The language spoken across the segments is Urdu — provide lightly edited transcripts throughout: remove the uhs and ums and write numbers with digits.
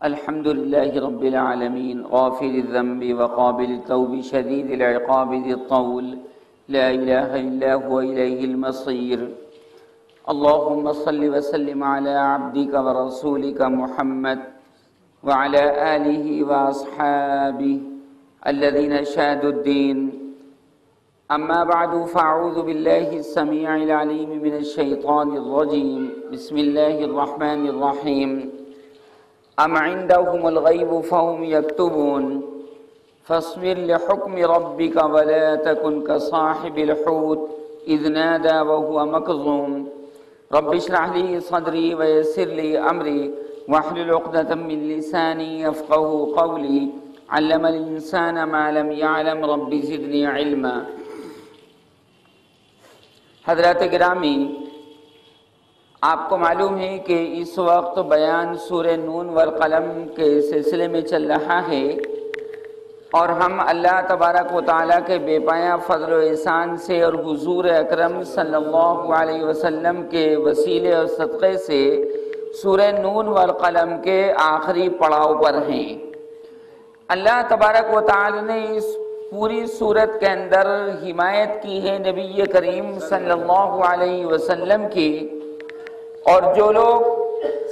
الحمد لله رب العالمين غافر الذنب وقابل التوب شديد العقاب ذي الطول لا إله إلا هو إليه المصير. اللهم صل وسلم على عبدك ورسولك محمد وعلى آله وأصحابه الذين شادوا الدين. أما بعد فأعوذ بالله السميع العليم من الشيطان الرجيم. بسم الله الرحمن الرحيم. أم عندهم الغيب فهم يكتبون فاصبر لحكم ربك ولا تكن كصاحب الحوت إذ نادى وهو مكظوم. رب اشرح لي صدري ويسر لي أمري واحلل عقدة من لساني يفقهوا قولي. علم الإنسان ما لم يعلم رب زدني علما. حضرات گرامی، آپ کو معلوم ہے کہ اس وقت بیان سورہ نون والقلم کے سلسلے میں چل رہا ہے، اور ہم اللہ تبارک و تعالیٰ کے بے پایہ فضل و احسان سے اور حضور اکرم صلی اللہ علیہ وسلم کے وسیلے اور صدقے سے سورہ نون والقلم کے آخری پڑاؤ پر ہیں۔ اللہ تبارک و تعالیٰ نے اس پوری سورت کے اندر حمایت کی ہے نبی کریم صلی اللہ علیہ وسلم کی، اور جو لوگ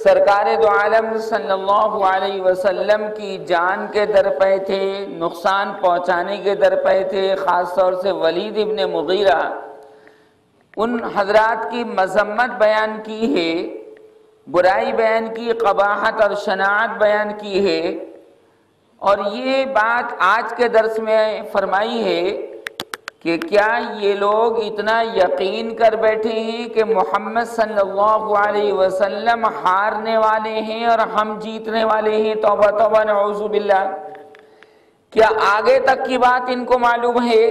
سرکار دو عالم صلی اللہ علیہ وسلم کی جان کے در پہ تھے، نقصان پہنچانے کے در پہ تھے، خاص طور سے ولید ابن مغیرہ، ان حضرات کی مذمت بیان کی ہے، برائی بیان کی، قباحت اور شناعت بیان کی ہے، اور یہ بات آج کے درس میں فرمائی ہے کہ کیا یہ لوگ اتنا یقین کر بیٹھے ہیں کہ محمد صلی اللہ علیہ وسلم ہارنے والے ہیں اور ہم جیتنے والے ہیں؟ توبہ توبہ، نعوذ باللہ۔ کیا آگے تک کی بات ان کو معلوم ہے؟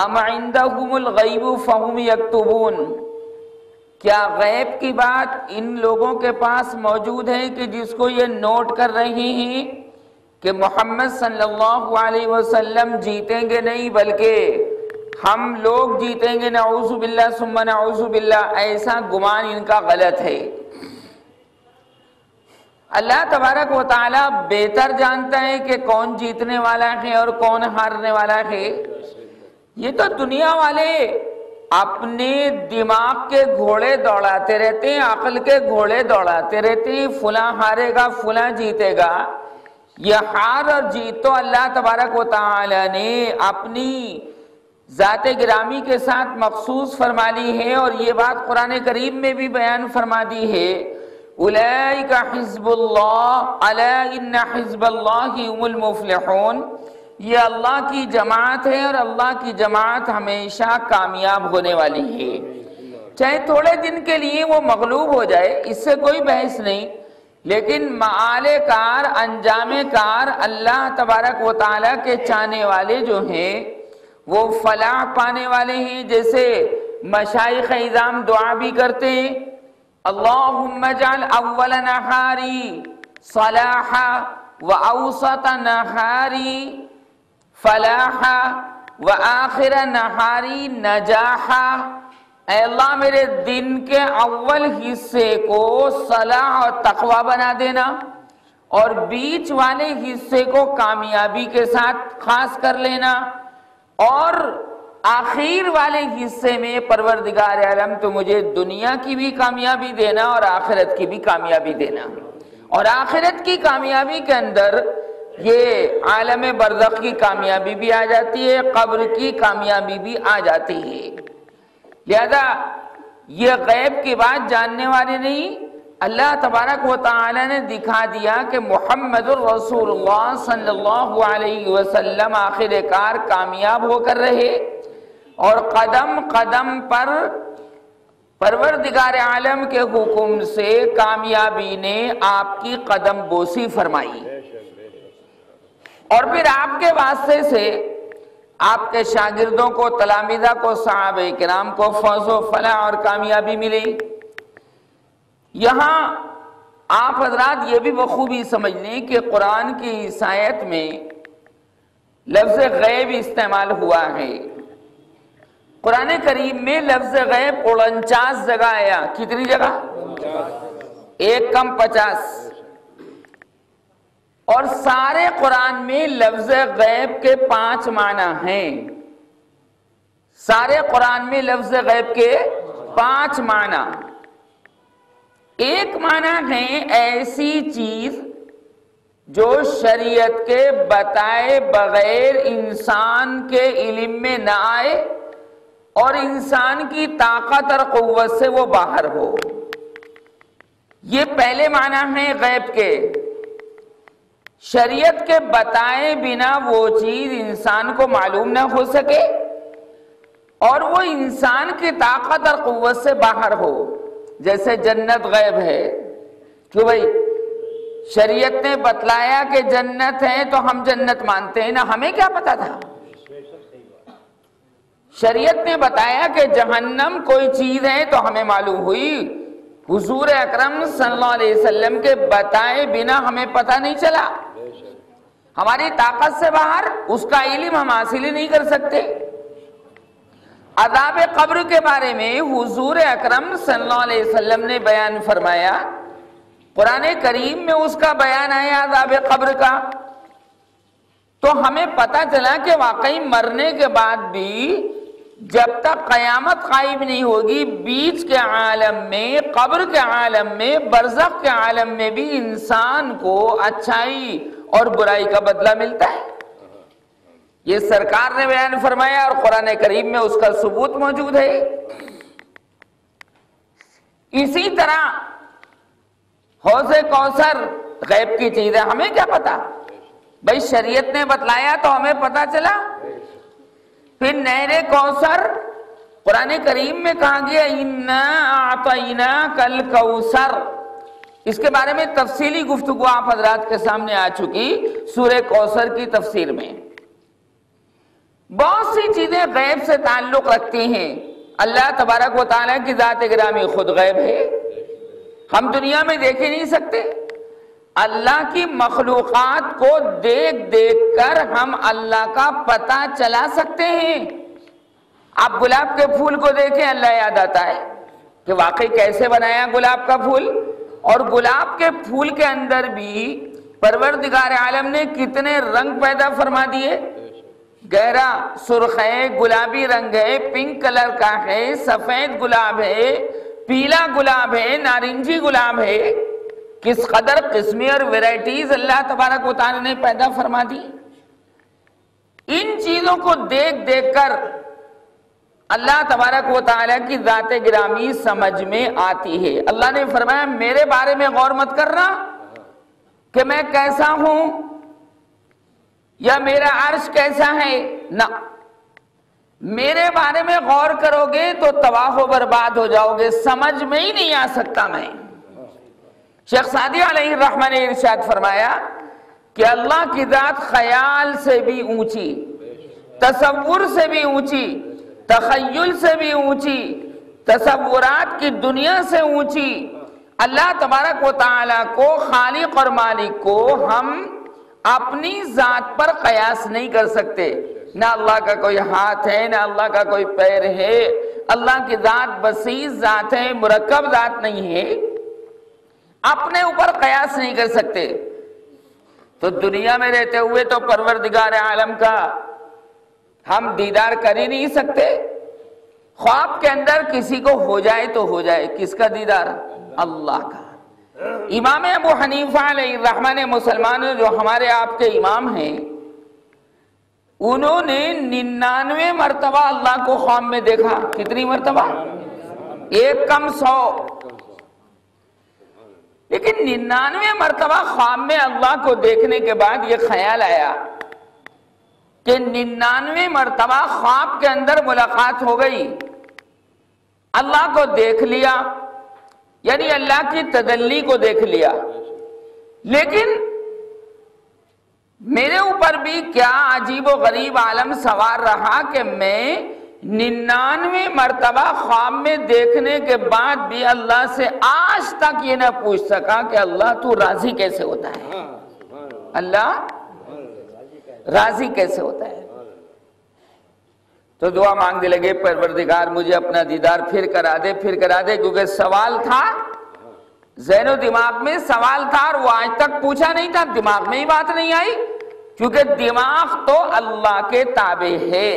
ام عندهم الغیب فہم یکتبون، کیا غیب کی بات ان لوگوں کے پاس موجود ہے کہ جس کو یہ نوٹ کر رہے ہیں کہ محمد صلی اللہ علیہ وسلم جیتیں گے نہیں بلکہ ہم لوگ جیتیں گے؟ نعوذ باللہ ثم نعوذ باللہ، ایسا گمان ان کا غلط ہے۔ اللہ تبارک و تعالیٰ بہتر جانتا ہے کہ کون جیتنے والا ہے اور کون ہارنے والا ہے۔ یہ تو دنیا والے اپنے دماغ کے گھوڑے دوڑاتے رہتے ہیں، عقل کے گھوڑے دوڑاتے رہتے ہیں، فلاں ہارے گا فلاں جیتے گا۔ یہ ہار اور جیت تو اللہ تبارک و تعالی نے اپنی ذات گرامی کے ساتھ مخصوص فرما لی ہے، اور یہ بات قرآن کریم میں بھی بیان فرما دی ہے۔ اولئک حزب اللہ الا ان حزب اللہ هم المفلحون، یہ اللہ کی جماعت ہے اور اللہ کی جماعت ہمیشہ کامیاب ہونے والی ہے۔ چاہے تھوڑے دن کے لیے وہ مغلوب ہو جائے، اس سے کوئی بحث نہیں، لیکن معال کار، انجام کار اللہ تبارک و تعالیٰ کے چاہنے والے جو ہیں وہ فلاح پانے والے ہیں۔ جیسے مشائخ اعظام دعا بھی کرتے ہیں، اللہم اجعل اول نہاری صلاحا و اوسط نہاری فلاحا و آخر نہاری نجاحا۔ اے اللہ میرے دن کے اول حصے کو صلاح اور تقوی بنا دینا، اور بیچ والے حصے کو کامیابی کے ساتھ خاص کر لینا، اور آخر والے حصے میں پروردگار عالم تو مجھے دنیا کی بھی کامیابی دینا اور آخرت کی بھی کامیابی دینا۔ اور آخرت کی کامیابی کے اندر یہ عالم برزخ کی کامیابی بھی آ جاتی ہے، قبر کی کامیابی بھی آ جاتی ہے۔ لہذا یہ غیب کی بات جاننے والے نہیں، اللہ تبارک و تعالی نے دکھا دیا کہ محمد الرسول اللہ صلی اللہ علیہ وسلم آخر کار کامیاب ہو کر رہے، اور قدم قدم پر پروردگار عالم کے حکم سے کامیابی نے آپ کی قدم بوسی فرمائی، اور پھر آپ کے واسطے سے آپ کے شاگردوں کو، تلامذہ کو، صحابہ کرام کو فوز و فلاح اور کامیابی ملی۔ یہاں آپ حضرات یہ بھی بخوبی سمجھ لیں کہ قرآن کی اس آیت میں لفظ غیب استعمال ہوا ہے۔ قرآن کریم میں لفظ غیب 49 جگہ آیا۔ کتنی جگہ؟ 1 کم 50۔ اور سارے قرآن میں لفظ غیب کے 5 معنی ہیں. سارے قرآن میں لفظ غیب کے 5 معنی. ایک معنی ہے ایسی چیز جو شریعت کے بتائے بغیر انسان کے علم میں نہ آئے اور انسان کی طاقت اور قوت سے وہ باہر ہو. یہ پہلے معنی ہے غیب کے. شریعت کے بتائے بنا وہ چیز انسان کو معلوم نہ ہو سکے اور وہ انسان کی طاقت اور قوت سے باہر ہو. جیسے جنت غیب ہے. کیوں بھائی؟ شریعت نے بتلایا کہ جنت ہے تو ہم جنت مانتے ہیں نا، ہمیں کیا پتا تھا؟ شریعت نے بتایا کہ جہنم کوئی چیز ہے تو ہمیں معلوم ہوئی. حضور اکرم صلی اللہ علیہ وسلم کے بتائے بنا ہمیں پتہ نہیں چلا. ہماری طاقت سے باہر، اس کا علم ہم حاصل ہی نہیں کر سکتے. عذاب قبر کے بارے میں حضور اکرم صلی اللہ علیہ وسلم نے بیان فرمایا. قرآن کریم میں اس کا بیان آیا عذاب قبر کا. تو ہمیں پتہ چلا کہ واقعی مرنے کے بعد بھی جب تک قیامت قائم نہیں ہوگی، بیچ کے عالم میں، قبر کے عالم میں، برزخ کے عالم میں بھی انسان کو اچھائی اور برائی کا بدلہ ملتا ہے. یہ سرکار نے بیان فرمایا اور قرآن کریم میں اس کا ثبوت موجود ہے. اسی طرح حوض کوثر غیب کی چیز ہے، ہمیں کیا پتا؟ بھائی شریعت نے بتلایا تو ہمیں پتا چلا. پھر نہر کوثر قرآن کریم میں کہا گیا اِنَّا أَعْطَيْنَاكَ الْكَوْثَرَ. اس کے بارے میں تفصیلی گفتگو آپ حضرات کے سامنے آ چکی سورہ کوثر کی تفسیر میں. بہت سی چیزیں غیب سے تعلق رکھتی ہیں. اللہ تبارک و تعالیٰ کی ذات گرامی خود غیب ہے، ہم دنیا میں دیکھ ہی نہیں سکتے. اللہ کی مخلوقات کو دیکھ دیکھ کر ہم اللہ کا پتہ چلا سکتے ہیں. آپ گلاب کے پھول کو دیکھیں، اللہ یاد آتا ہے کہ واقعی کیسے بنایا گلاب کا پھول. اور گلاب کے پھول کے اندر بھی پروردگار عالم نے کتنے رنگ پیدا فرما دیے. گہرا سرخ ہے، گلابی رنگ ہے، پنک کلر کا ہے، سفید گلاب ہے، پیلا گلاب ہے، نارنجی گلاب ہے. کس قدر قسمیں اور ویرائٹیز اللہ تبارک و تعالی نے پیدا فرما دی. ان چیزوں کو دیکھ دیکھ کر اللہ تبارک و تعالی کی ذات گرامی سمجھ میں آتی ہے. اللہ نے فرمایا میرے بارے میں غور مت کرنا کہ میں کیسا ہوں یا میرا عرش کیسا ہے، نہ، میرے بارے میں غور کرو گے تو تباہ و برباد ہو جاؤ گے. سمجھ میں ہی نہیں آ سکتا میں. شیخ سعدی علیہ الرحمہ نے ارشاد فرمایا کہ اللہ کی ذات خیال سے بھی اونچی، تصور سے بھی اونچی، تخیل سے بھی اونچی، تصورات کی دنیا سے اونچی. اللہ تبارک و تعالیٰ کو، خالق اور مالک کو ہم اپنی ذات پر قیاس نہیں کر سکتے. نہ اللہ کا کوئی ہاتھ ہے، نہ اللہ کا کوئی پیر ہے. اللہ کی ذات بسیط ذات ہے، مرکب ذات نہیں ہے. اپنے اوپر قیاس نہیں کر سکتے. تو دنیا میں رہتے ہوئے تو پروردگار عالم کا ہم دیدار کر ہی نہیں سکتے. خواب کے اندر کسی کو ہو جائے تو ہو جائے، کس کا دیدار؟ اللہ کا. امام ابو حنیفہ علیہ الرحمہ نے، مسلمانوں جو ہمارے آپ کے امام ہیں، انہوں نے 99 مرتبہ اللہ کو خواب میں دیکھا. کتنی مرتبہ؟ ایک کم 100. لیکن 99 مرتبہ خواب میں اللہ کو دیکھنے کے بعد یہ خیال آیا کہ 99 مرتبہ خواب کے اندر ملاقات ہو گئی، اللہ کو دیکھ لیا، یعنی اللہ کی تجلی کو دیکھ لیا. لیکن میرے اوپر بھی کیا عجیب و غریب عالم سوار رہا کہ میں 99 مرتبہ خواب میں دیکھنے کے بعد بھی اللہ سے آج تک یہ نہ پوچھ سکا کہ اللہ تو راضی کیسے ہوتا ہے، اللہ راضی کیسے ہوتا ہے. تو دعا مانگنے لگے پروردگار مجھے اپنا دیدار پھر کرا دے، پھر کرا دے، کیونکہ سوال تھا ذہن و دماغ میں سوال تھا اور وہ آج تک پوچھا نہیں تھا، دماغ میں ہی بات نہیں آئی، کیونکہ دماغ تو اللہ کے تابع ہے،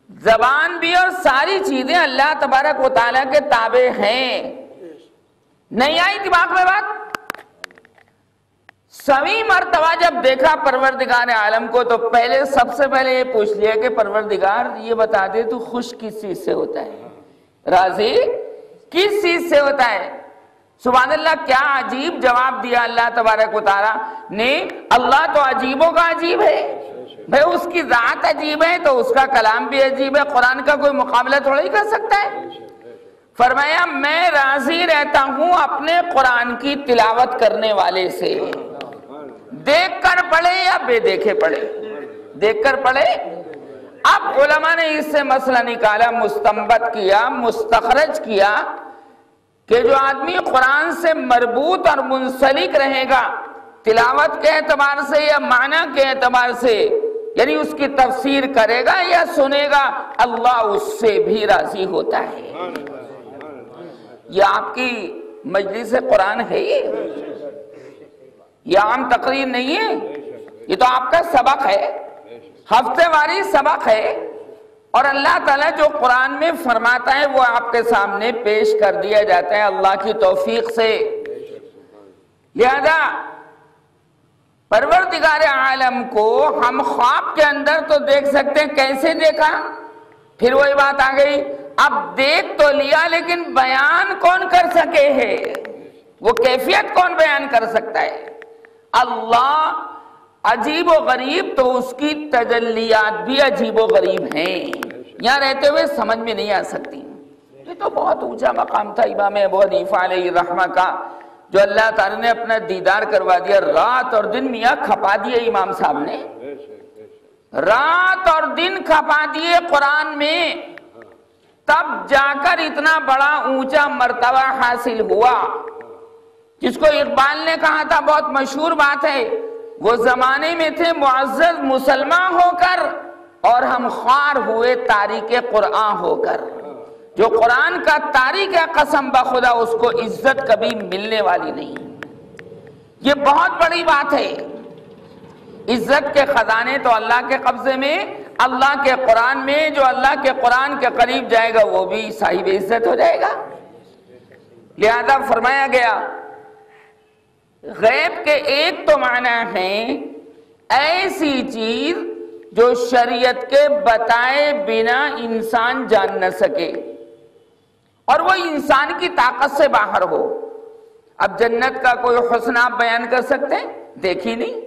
زبان بھی اور ساری چیزیں اللہ تبارک و تعالیٰ کے تابع ہیں، نہیں آئی دماغ میں بات۔ سویں مرتبہ جب دیکھا پروردگار عالم کو تو سب سے پہلے یہ پوچھ لیا کہ پروردگار یہ بتا دے تو خوش کس چیز سے ہوتا ہے، راضی کس چیز سے ہوتا ہے؟ سبحان اللہ، کیا عجیب جواب دیا اللہ تبارک و تعالیٰ نے۔ اللہ تو عجیبوں کا عجیب ہے بھائی، اس کی ذات عجیب ہے تو اس کا کلام بھی عجیب ہے، قرآن کا کوئی مقابلہ تھوڑا ہی کر سکتا ہے۔ فرمایا میں راضی رہتا ہوں اپنے قرآن کی تلاوت کرنے والے سے، دیکھ کر پڑھے یا بے دیکھے پڑھے، دیکھ کر پڑھے۔ اب علماء نے اس سے مسئلہ نکالا، مستنبط کیا، مستخرج کیا کہ جو آدمی قرآن سے مربوط اور منسلک رہے گا تلاوت کے اعتبار سے یا معنی کے اعتبار سے، یعنی اس کی تفسیر کرے گا یا سنے گا، اللہ اس سے بھی راضی ہوتا ہے۔ یہ آپ کی مجلس قرآن ہے، یہ عام تقریر نہیں ہے، یہ تو آپ کا سبق ہے، ہفتے واری سبق ہے، اور اللہ تعالیٰ جو قرآن میں فرماتا ہے وہ آپ کے سامنے پیش کر دیا جاتا ہے اللہ کی توفیق سے۔ لہذا پروردگار عالم کو ہم خواب کے اندر تو دیکھ سکتے ہیں، کیسے دیکھا؟ پھر وہی بات آ گئی، اب دیکھ تو لیا لیکن بیان کون کر سکے ہے، وہ کیفیت کون بیان کر سکتا ہے؟ اللہ عجیب و غریب تو اس کی تجلیات بھی عجیب و غریب ہیں، یہاں رہتے ہوئے سمجھ میں نہیں آ سکتی۔ یہ تو بہت اونچا مقام تھا امام ابو حنیفہ علیہ الرحمہ کا، جو اللہ تعالیٰ نے اپنا دیدار کروا دیا، رات اور دن میاں کھپا دیے امام صاحب نے، رات اور دن کھپا دیے قرآن میں، تب جا کر اتنا بڑا اونچا مرتبہ حاصل ہوا، جس کو اقبال نے کہا تھا، بہت مشہور بات ہے، وہ زمانے میں تھے معزز مسلمان ہو کر اور ہم خوار ہوئے تاریک قرآن ہو کر۔ جو قرآن کا تاریک ہے قسم بخدا اس کو عزت کبھی ملنے والی نہیں، یہ بہت بڑی بات ہے۔ عزت کے خزانے تو اللہ کے قبضے میں، اللہ کے قرآن میں، جو اللہ کے قرآن کے قریب جائے گا وہ بھی صاحب عزت ہو جائے گا۔ لہذا فرمایا گیا غیب کے ایک تو معنی ہے ایسی چیز جو شریعت کے بتائے بنا انسان جان نہ سکے اور وہ انسان کی طاقت سے باہر ہو۔ اب جنت کا کوئی حسن آپ بیان کر سکتے ہیں؟ دیکھی نہیں۔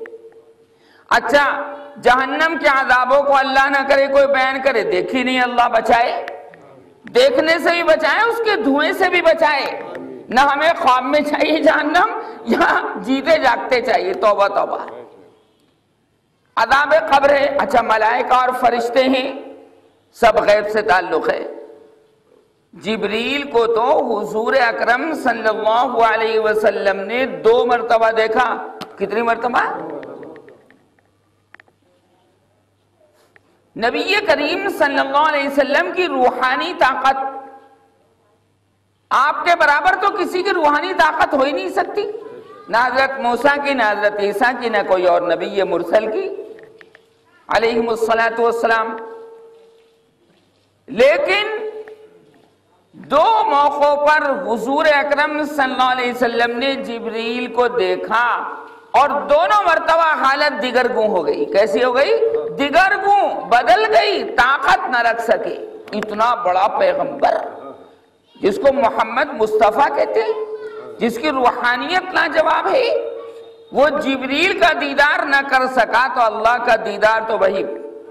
اچھا جہنم کے عذابوں کو اللہ نہ کرے کوئی بیان کرے، دیکھی نہیں، اللہ بچائے، دیکھنے سے بھی بچائے، اس کے دھوئیں سے بھی بچائے۔ نہ ہمیں خواب میں چاہیے جہنم، یہاں جیتے جاگتے چاہیے، توبہ توبہ۔ عذاب قبر ہے، اچھا ملائکہ اور فرشتے ہیں، سب غیب سے تعلق ہے۔ جبریل کو تو حضور اکرم صلی اللہ علیہ وسلم نے 2 مرتبہ دیکھا۔ کتنی مرتبہ؟ نبی کریم صلی اللہ علیہ وسلم کی روحانی طاقت، آپ کے برابر تو کسی کی روحانی طاقت ہو ہی نہیں سکتی، نہ حضرت موسیٰ کی، نہ حضرت عیسیٰ کی، نہ کوئی اور نبی مرسل کی علیہم الصلاۃ والسلام۔ لیکن 2 موقعوں پر حضور اکرم صلی اللہ علیہ وسلم نے جبریل کو دیکھا اور دونوں مرتبہ حالت دیگرگوں ہو گئی۔ کیسی ہو گئی؟ دیگرگوں، بدل گئی، طاقت نہ رکھ سکے۔ اتنا بڑا پیغمبر جس کو محمد مصطفیٰ کہتے ہیں، جس کی روحانیت لاجواب ہے، وہ جبریل کا دیدار نہ کر سکا تو اللہ کا دیدار تو وہی،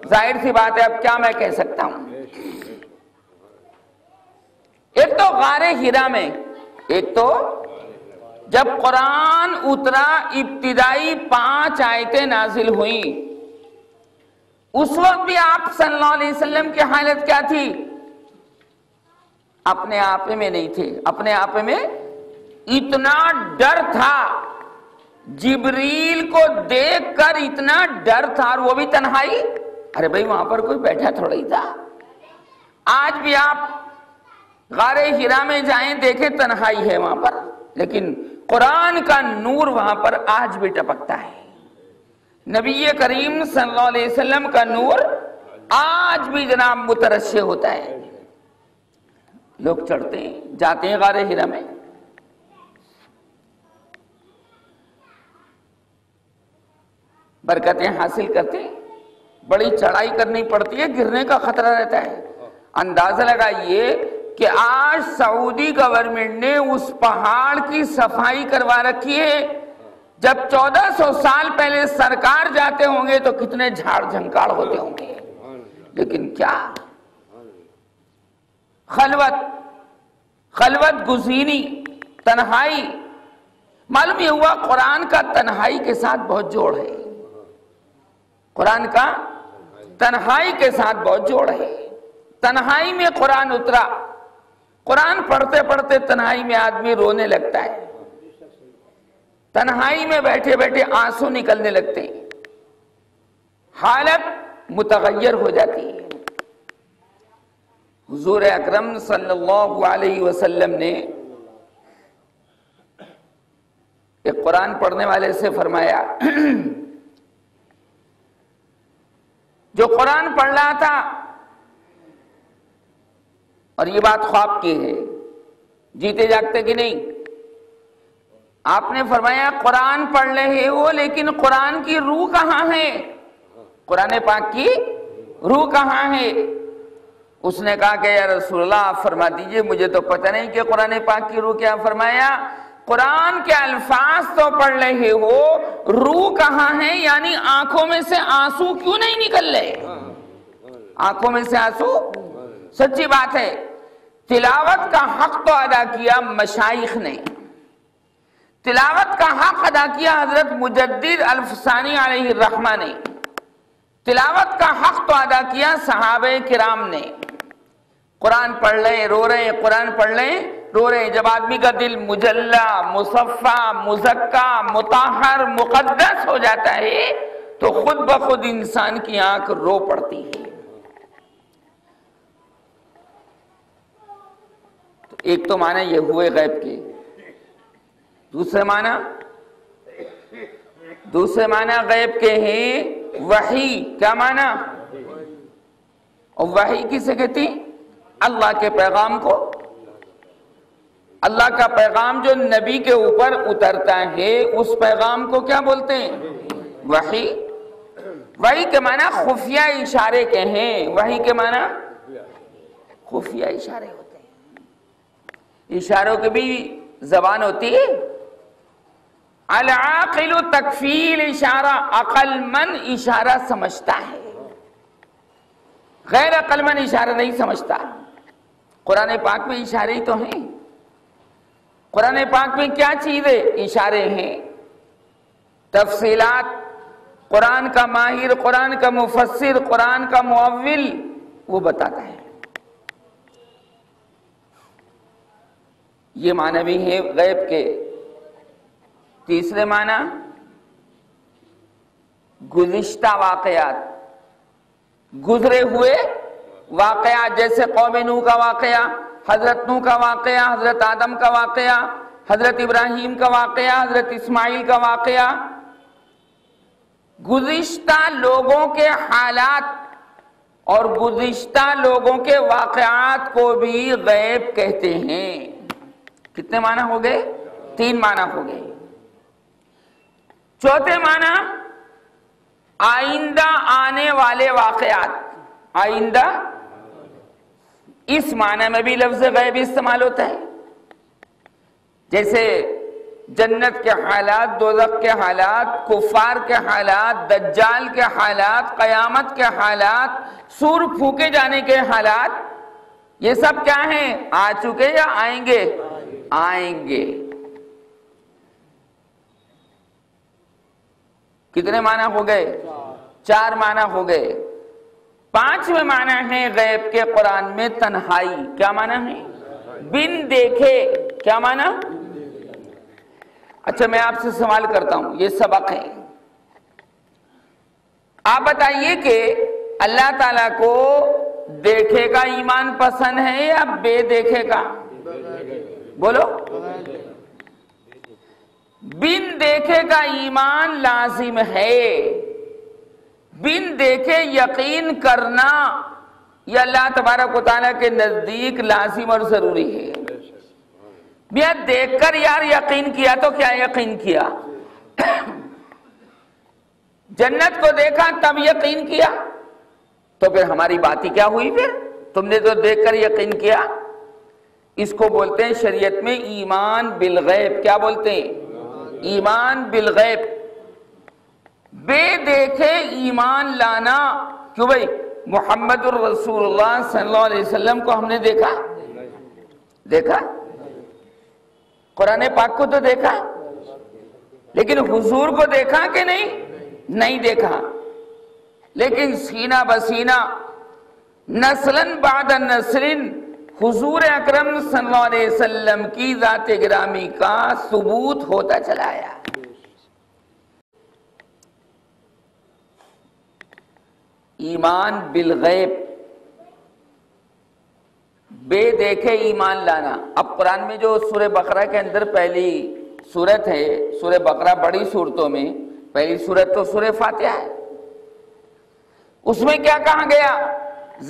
ظاہر سی بات ہے، اب کیا میں کہہ سکتا ہوں۔ ایک تو غار ہرا میں، ایک تو جب قرآن اترا، ابتدائی 5 آیتیں نازل ہوئیں، اس وقت بھی آپ صلی اللہ علیہ وسلم کی حالت کیا تھی؟ اپنے آپ میں نہیں تھے، اپنے آپ میں اتنا ڈر تھا، جبریل کو دیکھ کر اتنا ڈر تھا، اور وہ بھی تنہائی۔ ارے بھائی وہاں پر کوئی بیٹھا تھوڑا ہی تھا۔ آج بھی آپ غار ہرا میں جائیں دیکھیں تنہائی ہے وہاں پر، لیکن قرآن کا نور وہاں پر آج بھی ٹپکتا ہے۔ نبی کریم صلی اللہ علیہ وسلم کا نور آج بھی جناب مترشح ہوتا ہے۔ لوگ چڑھتے ہیں، جاتے ہیں غار ہرا میں، برکتیں حاصل کرتے ہیں، بڑی چڑھائی کرنی پڑتی ہے، گرنے کا خطرہ رہتا ہے۔ اندازہ لگائیے کہ آج سعودی گورنمنٹ نے اس پہاڑ کی صفائی کروا رکھی ہے، جب 1400 سال پہلے سرکار جاتے ہوں گے تو کتنے جھاڑ جھنکاڑ ہوتے ہوں گے، لیکن کیا خلوت گزینی، تنہائی۔ معلوم یہ ہوا قرآن کا تنہائی کے ساتھ بہت جوڑ ہے، قرآن کا تنہائی کے ساتھ بہت جوڑ ہے۔ تنہائی میں قرآن اترا، قرآن پڑھتے پڑھتے تنہائی میں آدمی رونے لگتا ہے، تنہائی میں بیٹھے بیٹھے آنسو نکلنے لگتے ہیں، حالت متغیر ہو جاتی ہے۔ حضور اکرم صلی اللہ علیہ وسلم نے ایک قرآن پڑھنے والے سے فرمایا، جو قرآن پڑھ رہا تھا، اور یہ بات خواب کی ہے، جیتے جاگتے کہ نہیں، آپ نے فرمایا قرآن پڑھ رہے ہو لیکن قرآن کی روح کہاں ہے؟ قرآن پاک کی روح کہاں ہے؟ اس نے کہا کہ یا رسول اللہ آپ فرما دیجئے، مجھے تو پتہ نہیں کہ قرآن پاک کی روح کیا۔ فرمایا قرآن کے الفاظ تو پڑھ رہے ہو، روح کہاں ہے؟ یعنی آنکھوں میں سے آنسو کیوں نہیں نکل رہے؟ آنکھوں میں سے آنسو، سچی بات ہے، تلاوت کا حق تو ادا کیا مشائخ نے، تلاوت کا حق ادا کیا حضرت مجدد الفسانی علیہ الرحمہ نے، تلاوت کا حق تو ادا کیا صحابہ کرام نے۔ قرآن پڑھ لیں رو رہے ہیں، قرآن پڑھ لیں رو رہے ہیں۔ جب آدمی کا دل مجلہ، مصفہ، مزکہ، مطہر، مقدس ہو جاتا ہے تو خود بخود انسان کی آنکھ رو پڑتی ہے۔ تو ایک تو معنی یہ ہوئے غیب کے، دوسرے معنی غیب کے ہیں وحی۔ کیا معنی؟ اور وحی کسے کہتی؟ اللہ کے پیغام کو، اللہ کا پیغام جو نبی کے اوپر اترتا ہے اس پیغام کو کیا بولتے ہیں؟ وحی۔ وحی کے معنی خفیہ اشارے کے ہیں، وحی کے معنی خفیہ اشارے ہوتے ہیں۔ اشاروں کی بھی زبان ہوتی ہے۔ العاقل تکفیل اشارہ، عقل مند اشارہ سمجھتا ہے، غیر عقل مند اشارہ نہیں سمجھتا۔ قرآن پاک میں اشارے ہی تو ہیں، قرآن پاک میں کیا چیزیں اشارے ہیں، تفصیلات۔ قرآن کا ماہر، قرآن کا مفسر، قرآن کا مؤول وہ بتاتا ہے۔ یہ معنی بھی ہے غیب کے۔ تیسرے معنی گزشتہ واقعات، گزرے ہوئے واقعات، جیسے قوم نوح کا واقعہ، حضرت نوح کا واقعہ، حضرت آدم کا واقعہ، حضرت ابراہیم کا واقعہ، حضرت اسماعیل کا واقعہ۔ گزشتہ لوگوں کے حالات اور گزشتہ لوگوں کے واقعات کو بھی غیب کہتے ہیں۔ کتنے معنی ہو گئے؟ 3 معنی ہو گئے۔ چوتھے معنی آئندہ آنے والے واقعات، آئندہ، اس معنی میں بھی لفظ غیب استعمال ہوتا ہے، جیسے جنت کے حالات، دوزخ کے حالات، کفار کے حالات، دجال کے حالات، قیامت کے حالات، سور پھونکے جانے کے حالات، یہ سب کیا ہیں؟ آ چکے یا آئیں گے؟ آئیں گے۔ کتنے معنی ہو گئے؟ 4 معنی ہو گئے۔ 5ویں معنی ہے غیب کے قرآن میں تنہائی۔ کیا معنی ہے؟ بن دیکھے۔ کیا معنی؟ اچھا میں آپ سے سوال کرتا ہوں، یہ سبق ہے، آپ بتائیے کہ اللہ تعالیٰ کو دیکھے کا ایمان پسند ہے یا بے دیکھے کا؟ بولو. بن دیکھے کا ایمان لازم ہے. بن دیکھے یقین کرنا یہ اللہ تبارک و تعالیٰ کے نزدیک لازم اور ضروری ہے. بیا دیکھ کر یار یقین کیا تو کیا یقین کیا؟ جنت کو دیکھا تب یقین کیا تو پھر ہماری بات ہی کیا ہوئی؟ پھر تم نے تو دیکھ کر یقین کیا. اس کو بولتے ہیں شریعت میں ایمان بالغیب. کیا بولتے ہیں؟ ایمان بالغیب. بے دیکھے ایمان لانا. کیوں بھائی؟ محمد الرسول اللہ صلی اللہ علیہ وسلم کو ہم نے دیکھا قرآن پاک کو تو دیکھا، لیکن حضور کو دیکھا کہ نہیں دیکھا. لیکن سینہ بسینہ نسلاً بعد نسل حضور اکرم صلی اللہ علیہ وسلم کی ذات گرامی کا ثبوت ہوتا چلا آیا. ایمان بالغیب، بے دیکھے ایمان لانا. اب قرآن میں جو سورہ بقرہ کے اندر پہلی سورت ہے، سورہ بقرہ بڑی سورتوں میں پہلی سورت تو سورہ فاتحہ ہے. اس میں کیا کہا گیا؟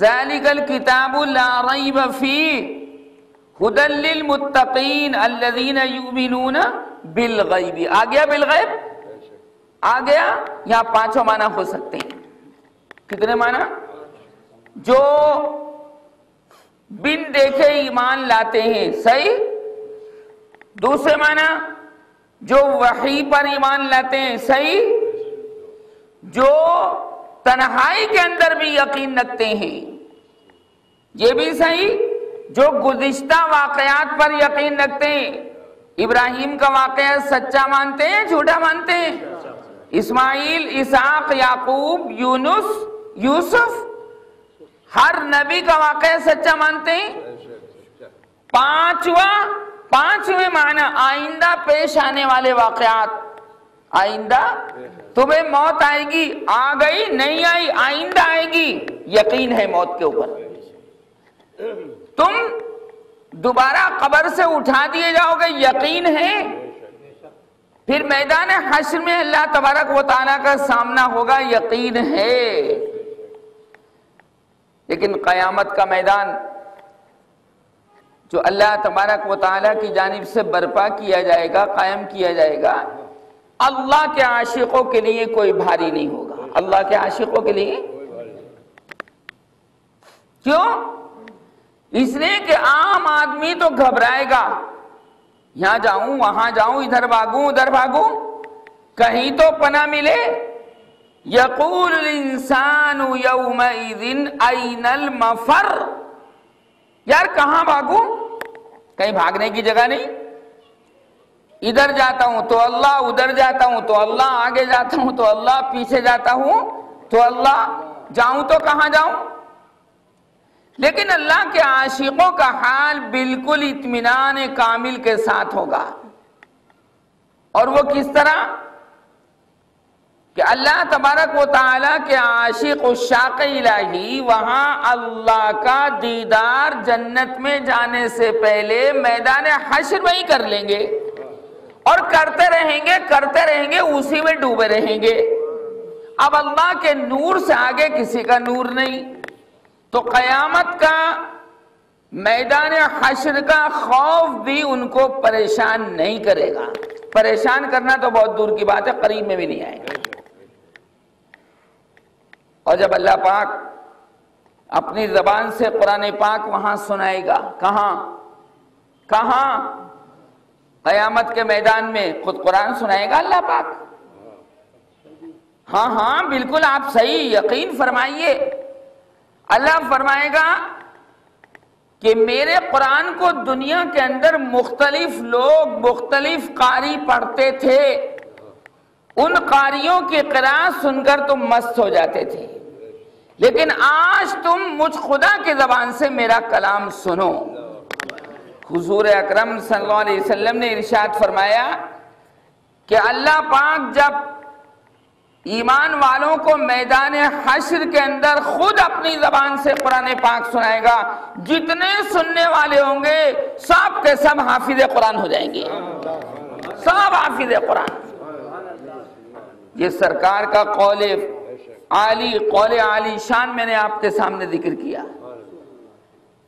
ذالک الکتاب لا ریب فیہ ھدی للمتقین الذین یؤمنون بالغیب. آ گیا بالغیب؟ آ گیا. یہاں پانچوں معنی ہو سکتے ہیں. کتنے معنی؟ جو بن دیکھے ایمان لاتے ہیں، صحیح. دوسرے معنی جو وحی پر ایمان لاتے ہیں، صحیح. جو تنہائی کے اندر بھی یقین رکھتے ہیں، یہ بھی صحیح. جو گزشتہ واقعات پر یقین رکھتے ہیں، ابراہیم کا واقعہ سچا مانتے ہیں جھوٹا مانتے ہیں؟ اسماعیل، اسحاق، یعقوب، یونس، یوسف، ہر نبی کا واقعہ سچا مانتے ہیں. پانچویں معنی آئندہ پیش آنے والے واقعات. آئندہ تمہیں موت آئے گی، آ گئی نہیں آئی، آئندہ آئے گی، یقین ہے موت کے اوپر. تم دوبارہ قبر سے اٹھا دیے جاؤ گے، یقین ہے. پھر میدان حشر میں اللہ تبارک و تعالیٰ کا سامنا ہوگا، یقین ہے. لیکن قیامت کا میدان جو اللہ تبارک و تعالیٰ کی جانب سے برپا کیا جائے گا، قائم کیا جائے گا، اللہ کے عاشقوں کے لیے کوئی بھاری نہیں ہوگا. اللہ کے عاشقوں کے لیے کیوں؟ اس لیے کہ عام آدمی تو گھبرائے گا، یہاں جاؤں وہاں جاؤں، ادھر بھاگوں ادھر بھاگوں، کہیں تو پناہ ملے. یقول الانسان یومئذ این المفر. یار کہاں بھاگوں؟ کہیں بھاگنے کی جگہ نہیں. ادھر جاتا ہوں تو اللہ، ادھر جاتا ہوں تو اللہ، آگے جاتا ہوں تو اللہ، پیچھے جاتا ہوں تو اللہ. جاؤں تو کہاں جاؤں؟ لیکن اللہ کے عاشقوں کا حال بالکل اطمینان کامل کے ساتھ ہوگا. اور وہ کس طرح؟ کہ اللہ تبارک و تعالیٰ کے عاشق عشاق الہی وہاں اللہ کا دیدار جنت میں جانے سے پہلے میدان حشر میں ہی کر لیں گے، اور کرتے رہیں گے اسی میں ڈوبے رہیں گے. اب اللہ کے نور سے آگے کسی کا نور نہیں. تو قیامت کا میدان حشر کا خوف بھی ان کو پریشان نہیں کرے گا. پریشان کرنا تو بہت دور کی بات ہے، قریب میں بھی نہیں آئے گا. اور جب اللہ پاک اپنی زبان سے قرآن پاک وہاں سنائے گا، کہاں؟ قیامت کے میدان میں خود قرآن سنائے گا اللہ پاک. ہاں بالکل آپ صحیح یقین فرمائیے. اللہ فرمائے گا کہ میرے قرآن کو دنیا کے اندر مختلف لوگ مختلف قاری پڑھتے تھے، ان قاریوں کی قرأت سن کر تم مست ہو جاتے تھے، لیکن آج تم مجھ خدا کی زبان سے میرا کلام سنو. حضور اکرم صلی اللہ علیہ وسلم نے ارشاد فرمایا کہ اللہ پاک جب ایمان والوں کو میدان حشر کے اندر خود اپنی زبان سے قرآن پاک سنائے گا. جتنے سننے والے ہوں گے سب کے سب حافظ قرآن ہو جائیں گے، سب حافظ قرآن. یہ سرکار کا قول عالی شان میں نے آپ کے سامنے ذکر کیا.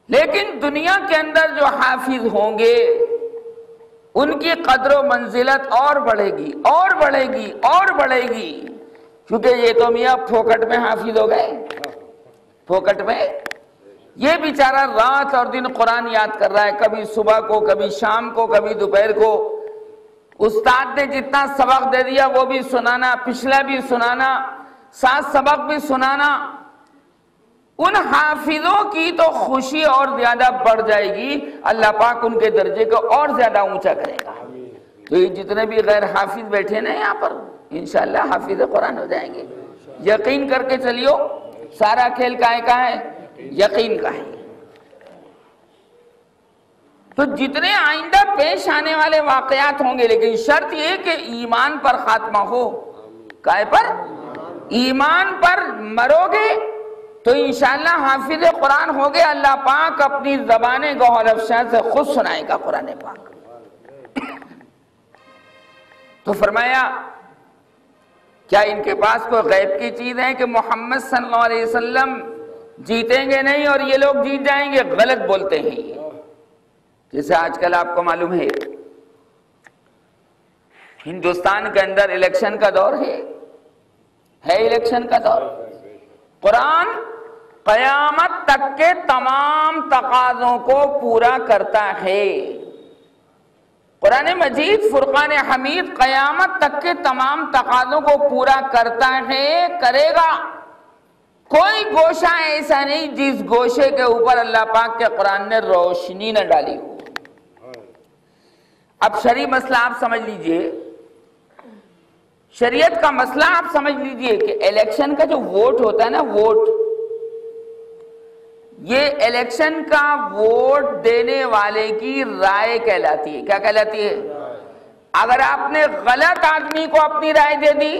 لیکن دنیا کے اندر جو حافظ ہوں گے ان کی قدر و منزلت اور بڑھے گی اور بڑھے گی اور بڑھے گی، کیونکہ یہ تو میاں پھوکٹ میں حافظ ہو گئے. پھوکٹ میں یہ بیچارہ رات اور دن قرآن یاد کر رہا ہے، کبھی صبح کو، کبھی شام کو، کبھی دوپہر کو. استاد نے جتنا سبق دے دیا وہ بھی سنانا، پچھلا بھی سنانا، ساتھ سبق بھی سنانا. ان حافظوں کی تو خوشی اور زیادہ بڑھ جائے گی، اللہ پاک ان کے درجے کو اور زیادہ اونچا کرے گا. تو یہ جتنے بھی غیر حافظ بیٹھے نا یہاں پر انشاءاللہ حافظ قرآن ہو جائیں گے. یقین کر کے چلیو، سارا کھیل کاہے کا ہے؟ یقین کا ہے. تو جتنے آئندہ پیش آنے والے واقعات ہوں گے، لیکن شرط یہ کہ ایمان پر خاتمہ ہو. کائے پر؟ ایمان پر مرو گے تو انشاءاللہ حافظ قرآن ہوگے. اللہ پاک اپنی زبان گوہر افشاں سے خود سنائے گا قرآن پاک. تو فرمایا کیا ان کے پاس کوئی غیب کی چیز ہے کہ محمد صلی اللہ علیہ وسلم جیتیں گے نہیں اور یہ لوگ جیت جائیں گے؟ غلط بولتے ہیں یہ. جیسے آج کل آپ کو معلوم ہے ہندوستان کے اندر الیکشن کا دور ہے الیکشن کا دور. قرآن قیامت تک کے تمام تقاضوں کو پورا کرتا ہے. قرآن مجید فرقان حمید قیامت تک کے تمام تقاضوں کو پورا کرتا ہے، کرے گا. کوئی گوشہ ایسا نہیں جس گوشے کے اوپر اللہ پاک کے قرآن نے روشنی نہ ڈالی ہو. اب شرعی مسئلہ آپ سمجھ لیجئے، شریعت کا مسئلہ آپ سمجھ لیجئے کہ الیکشن کا جو ووٹ ہوتا ہے نا، ووٹ، یہ الیکشن کا ووٹ دینے والے کی رائے کہلاتی ہے. کیا کہلاتی ہے؟ اگر آپ نے غلط آدمی کو اپنی رائے دے دی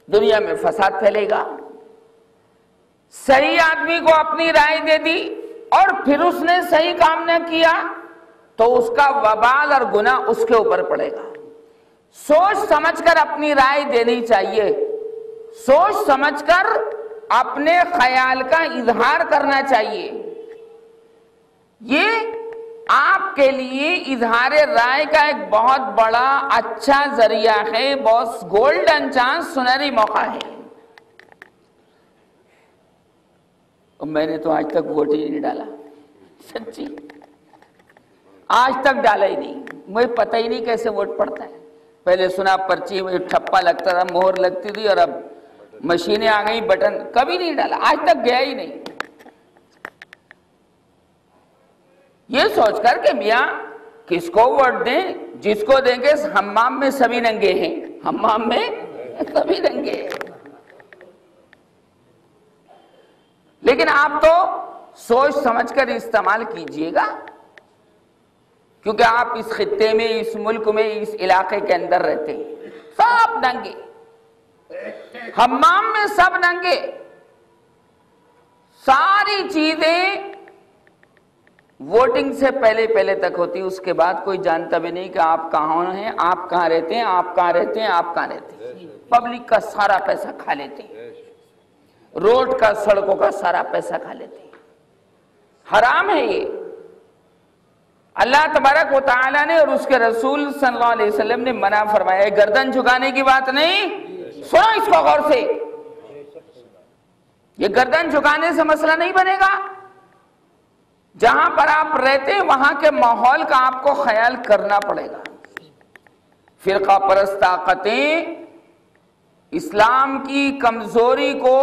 دنیا میں فساد پھیلے گا. صحیح آدمی کو اپنی رائے دے دی اور پھر اس نے صحیح کام نہ کیا تو اس کا وبال اور گناہ اس کے اوپر پڑے گا. سوچ سمجھ کر اپنی رائے دینی چاہیے، سوچ سمجھ کر اپنے خیال کا اظہار کرنا چاہیے. یہ آپ کے لیے اظہار رائے کا ایک بہت بڑا اچھا ذریعہ ہے، بہت گولڈن چانس، سنہری موقع ہے. میں نے تو آج تک ووٹ ہی نہیں ڈالا، سچی آج تک ڈالا ہی نہیں. مجھے پتہ ہی نہیں کیسے ووٹ پڑتا ہے. پہلے سنا پرچی میں ٹھپا لگتا تھا، مہر لگتی تھی، اور اب مشینیں آ گئی، بٹن. کبھی نہیں ڈالا، آج تک گیا ہی نہیں. یہ سوچ کر کہ میاں کس کو ووٹ دیں؟ جس کو دیں گے حمام میں سبھی ننگے ہیں، حمام میں سبھی ننگے ہیں. لیکن آپ تو سوچ سمجھ کر استعمال کیجئے گا، کیونکہ آپ اس خطے میں، اس ملک میں، اس علاقے کے اندر رہتے ہیں. سب ننگے، حمام میں سب ننگے. ساری چیزیں ووٹنگ سے پہلے تک ہوتی، اس کے بعد کوئی جانتا بھی نہیں کہ آپ کہاں ہیں، آپ کہاں رہتے ہیں، آپ کہاں رہتے ہیں، آپ کہاں رہتے ہیں. پبلک کا سارا پیسہ کھا لیتے ہیں، روڈ کا، سڑکوں کا سارا پیسہ کھا لیتے ہیں. حرام ہے یہ. اللہ تبارک و تعالیٰ نے اور اس کے رسول صلی اللہ علیہ وسلم نے منع فرمایا ہے. گردن جھکانے کی بات نہیں، سنو اس کو غور سے. یہ گردن جھکانے سے مسئلہ نہیں بنے گا. جہاں پر آپ رہتے ہیں وہاں کے ماحول کا آپ کو خیال کرنا پڑے گا. فرقہ پرست طاقتیں اسلام کی کمزوری کو